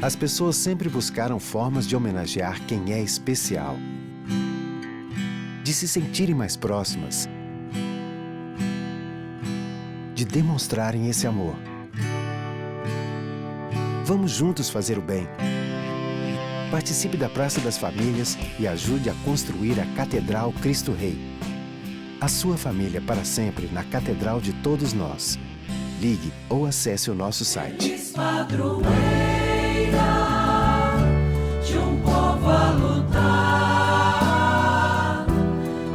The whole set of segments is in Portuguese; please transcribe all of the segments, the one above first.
As pessoas sempre buscaram formas de homenagear quem é especial, de se sentirem mais próximas, de demonstrarem esse amor. Vamos juntos fazer o bem. Participe da Praça das Famílias e ajude a construir a Catedral Cristo Rei. A sua família para sempre na Catedral de todos nós. Ligue ou acesse o nosso site. Padroeira de um povo a lutar,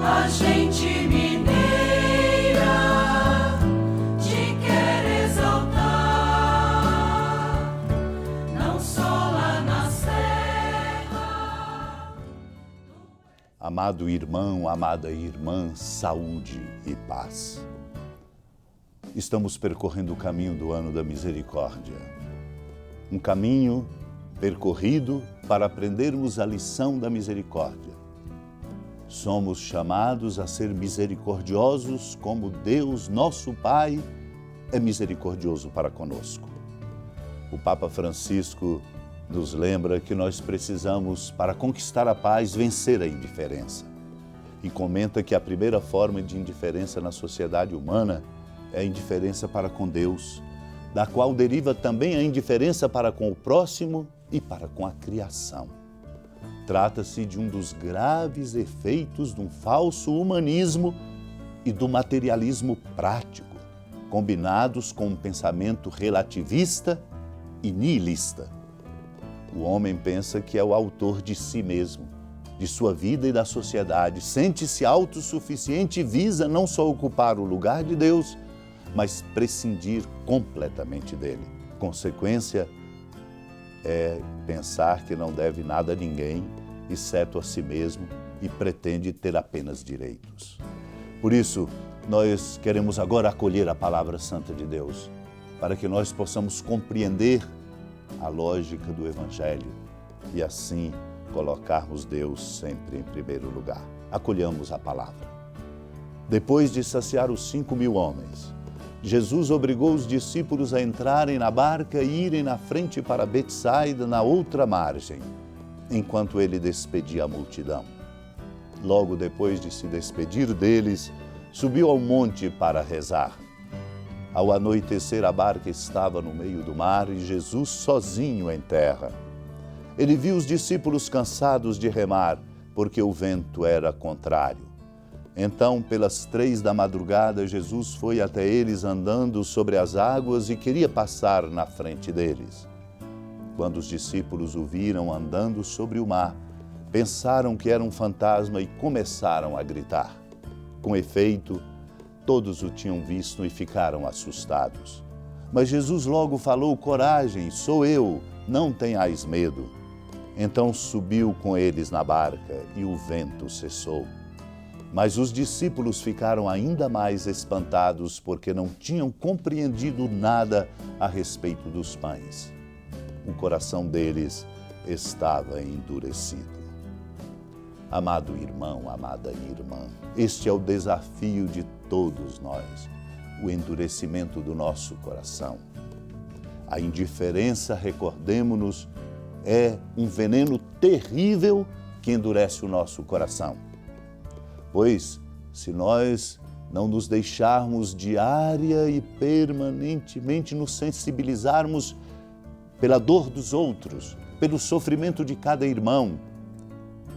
a gente mineira te quer exaltar, não só lá na serra. Amado irmão, amada irmã, saúde e paz. Estamos percorrendo o caminho do ano da misericórdia. Um caminho percorrido para aprendermos a lição da misericórdia. Somos chamados a ser misericordiosos como Deus, nosso Pai, é misericordioso para conosco. O Papa Francisco nos lembra que nós precisamos, para conquistar a paz, vencer a indiferença. E comenta que a primeira forma de indiferença na sociedade humana é a indiferença para com Deus, da qual deriva também a indiferença para com o próximo e para com a criação. Trata-se de um dos graves efeitos de um falso humanismo e do materialismo prático, combinados com um pensamento relativista e nihilista. O homem pensa que é o autor de si mesmo, de sua vida e da sociedade, sente-se autossuficiente e visa não só ocupar o lugar de Deus, mas prescindir completamente dele. Consequência é pensar que não deve nada a ninguém, exceto a si mesmo, e pretende ter apenas direitos. Por isso, nós queremos agora acolher a palavra santa de Deus, para que nós possamos compreender a lógica do Evangelho e assim colocarmos Deus sempre em primeiro lugar. Acolhamos a palavra. Depois de saciar os 5.000 homens, Jesus obrigou os discípulos a entrarem na barca e irem na frente para Betsaida, na outra margem, enquanto ele despedia a multidão. Logo depois de se despedir deles, subiu ao monte para rezar. Ao anoitecer, a barca estava no meio do mar e Jesus sozinho em terra. Ele viu os discípulos cansados de remar, porque o vento era contrário. Então, pelas 3 da madrugada, Jesus foi até eles andando sobre as águas e queria passar na frente deles. Quando os discípulos o viram andando sobre o mar, pensaram que era um fantasma e começaram a gritar. Com efeito, todos o tinham visto e ficaram assustados. Mas Jesus logo falou: coragem, sou eu, não tenhais medo. Então subiu com eles na barca e o vento cessou. Mas os discípulos ficaram ainda mais espantados porque não tinham compreendido nada a respeito dos pães. O coração deles estava endurecido. Amado irmão, amada irmã, este é o desafio de todos nós, o endurecimento do nosso coração. A indiferença, recordemo-nos, é um veneno terrível que endurece o nosso coração. Pois, se nós não nos deixarmos diária e permanentemente nos sensibilizarmos pela dor dos outros, pelo sofrimento de cada irmão,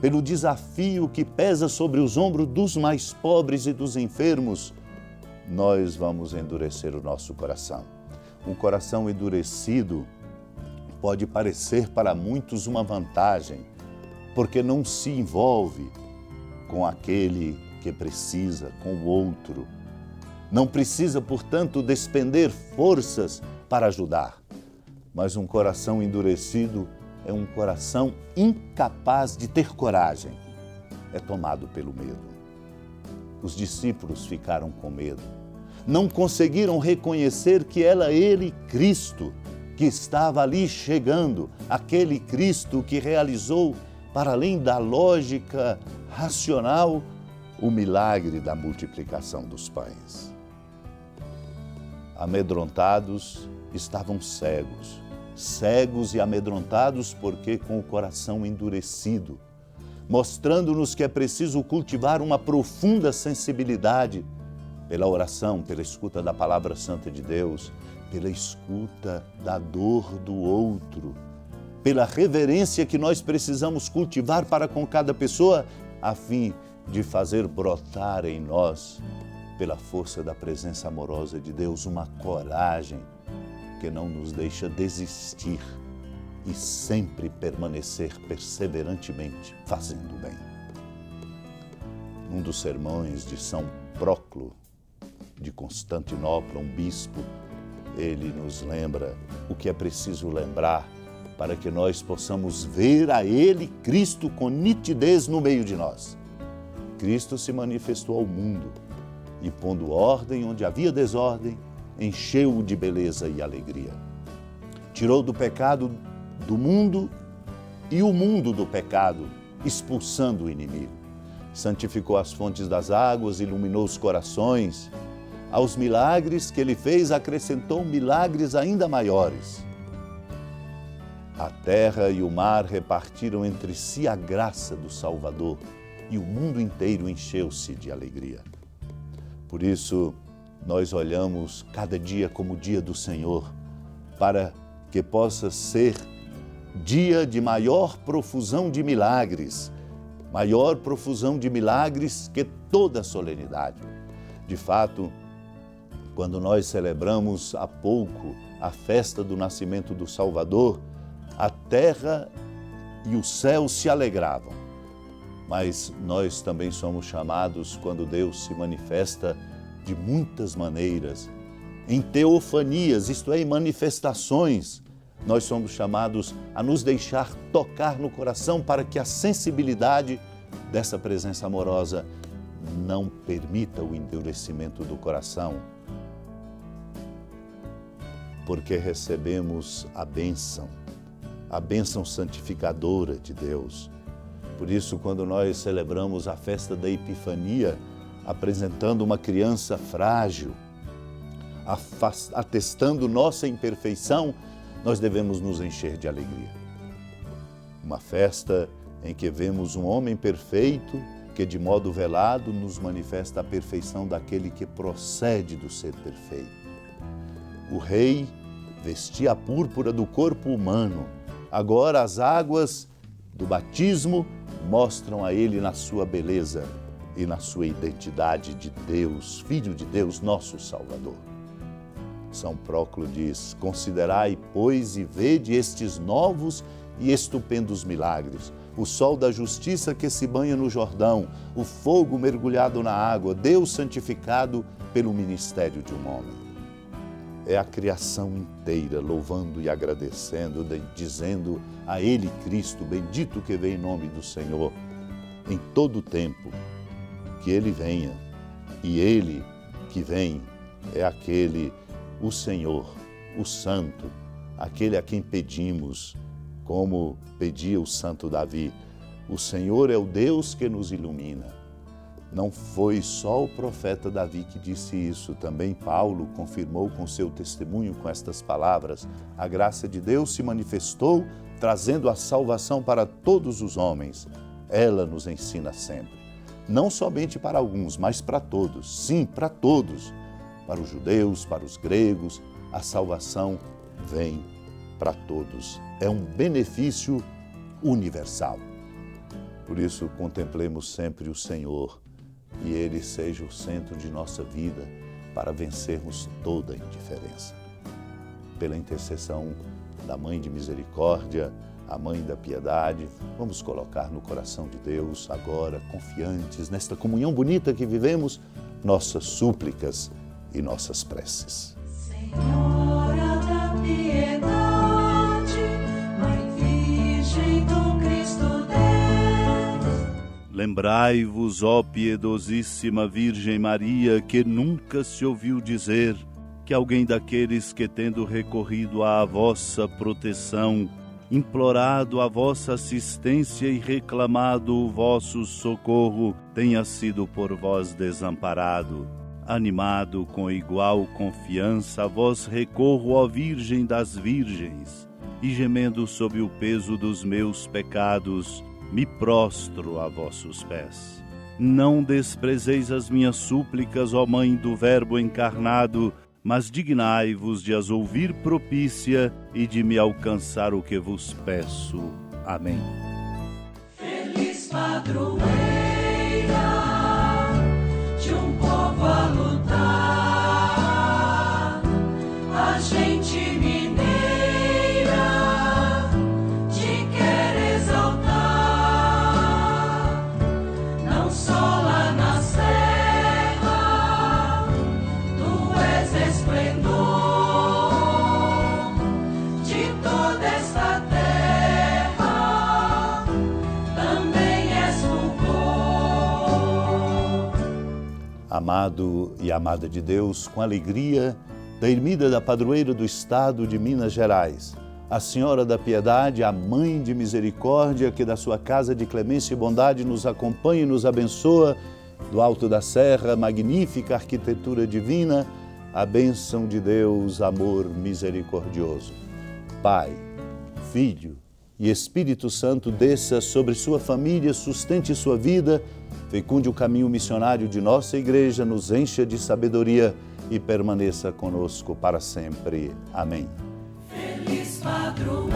pelo desafio que pesa sobre os ombros dos mais pobres e dos enfermos, nós vamos endurecer o nosso coração. Um coração endurecido pode parecer para muitos uma vantagem, porque não se envolve com aquele que precisa, com o outro. Não precisa, portanto, despender forças para ajudar. Mas um coração endurecido é um coração incapaz de ter coragem. É tomado pelo medo. Os discípulos ficaram com medo. Não conseguiram reconhecer que era ele, Cristo, que estava ali chegando, aquele Cristo que realizou, para além da lógica racional, o milagre da multiplicação dos pães. Amedrontados, estavam cegos, cegos e amedrontados porque com o coração endurecido, mostrando-nos que é preciso cultivar uma profunda sensibilidade pela oração, pela escuta da palavra santa de Deus, pela escuta da dor do outro, pela reverência que nós precisamos cultivar para com cada pessoa, a fim de fazer brotar em nós, pela força da presença amorosa de Deus, uma coragem que não nos deixa desistir e sempre permanecer perseverantemente fazendo bem. Um dos sermões de São Proclo, de Constantinopla, um bispo, ele nos lembra o que é preciso lembrar para que nós possamos ver a Ele, Cristo, com nitidez no meio de nós. Cristo se manifestou ao mundo e, pondo ordem onde havia desordem, encheu-o de beleza e alegria. Tirou do pecado do mundo e o mundo do pecado, expulsando o inimigo. Santificou as fontes das águas, iluminou os corações. Aos milagres que ele fez, acrescentou milagres ainda maiores. A terra e o mar repartiram entre si a graça do Salvador e o mundo inteiro encheu-se de alegria. Por isso, nós olhamos cada dia como dia do Senhor, para que possa ser dia de maior profusão de milagres que toda a solenidade. De fato, quando nós celebramos há pouco a festa do nascimento do Salvador, a terra e o céu se alegravam. Mas nós também somos chamados, quando Deus se manifesta de muitas maneiras, em teofanias, isto é, em manifestações, nós somos chamados a nos deixar tocar no coração para que a sensibilidade dessa presença amorosa não permita o endurecimento do coração, porque recebemos a bênção santificadora de Deus. Por isso, quando nós celebramos a festa da Epifania, apresentando uma criança frágil, atestando nossa imperfeição, nós devemos nos encher de alegria. Uma festa em que vemos um homem perfeito que de modo velado nos manifesta a perfeição daquele que procede do ser perfeito. O rei vestia a púrpura do corpo humano. Agora as águas do batismo mostram a ele na sua beleza e na sua identidade de Deus, Filho de Deus, nosso Salvador. São Proclo diz: considerai, pois, e vede estes novos e estupendos milagres, o sol da justiça que se banha no Jordão, o fogo mergulhado na água, Deus santificado pelo ministério de um homem. É a criação inteira louvando e agradecendo, dizendo a Ele, Cristo, bendito que vem em nome do Senhor, em todo o tempo, que Ele venha. E Ele que vem é aquele, o Senhor, o Santo, aquele a quem pedimos, como pedia o santo Davi. O Senhor é o Deus que nos ilumina. Não foi só o profeta Davi que disse isso, também Paulo confirmou com seu testemunho com estas palavras: a graça de Deus se manifestou, trazendo a salvação para todos os homens. Ela nos ensina sempre, não somente para alguns, mas para todos, sim, para todos, para os judeus, para os gregos, a salvação vem para todos. É um benefício universal. Por isso, contemplemos sempre o Senhor e Ele seja o centro de nossa vida para vencermos toda a indiferença. Pela intercessão da Mãe de Misericórdia, a Mãe da Piedade, vamos colocar no coração de Deus agora, confiantes nesta comunhão bonita que vivemos, nossas súplicas e nossas preces. Senhora da piedade, Mãe Virgem do Cristo Deus. Lembrai-vos, ó piedosíssima Virgem Maria, que nunca se ouviu dizer que alguém daqueles que, tendo recorrido à vossa proteção, implorado a vossa assistência e reclamado o vosso socorro, tenha sido por vós desamparado. Animado com igual confiança, vós recorro, ó Virgem das Virgens. e gemendo sob o peso dos meus pecados, me prostro a vossos pés. Não desprezeis as minhas súplicas, ó Mãe do Verbo encarnado, mas dignai-vos de as ouvir propícia e de me alcançar o que vos peço. Amém. Feliz padroeira de um povo a lutar, a gente mineira te quer exaltar, não só lá na serra, tu és esplendor de toda esta terra, também és fulgor. Amado e amada de Deus, com alegria, da ermida da padroeira do estado de Minas Gerais, a Senhora da Piedade, a Mãe de Misericórdia, que da sua casa de clemência e bondade nos acompanha e nos abençoa, do alto da serra, magnífica arquitetura divina, a bênção de Deus, amor misericordioso. Pai, Filho e Espírito Santo desça sobre sua família, sustente sua vida, fecunde o caminho missionário de nossa igreja, nos encha de sabedoria e permaneça conosco para sempre. Amém. Feliz padroeira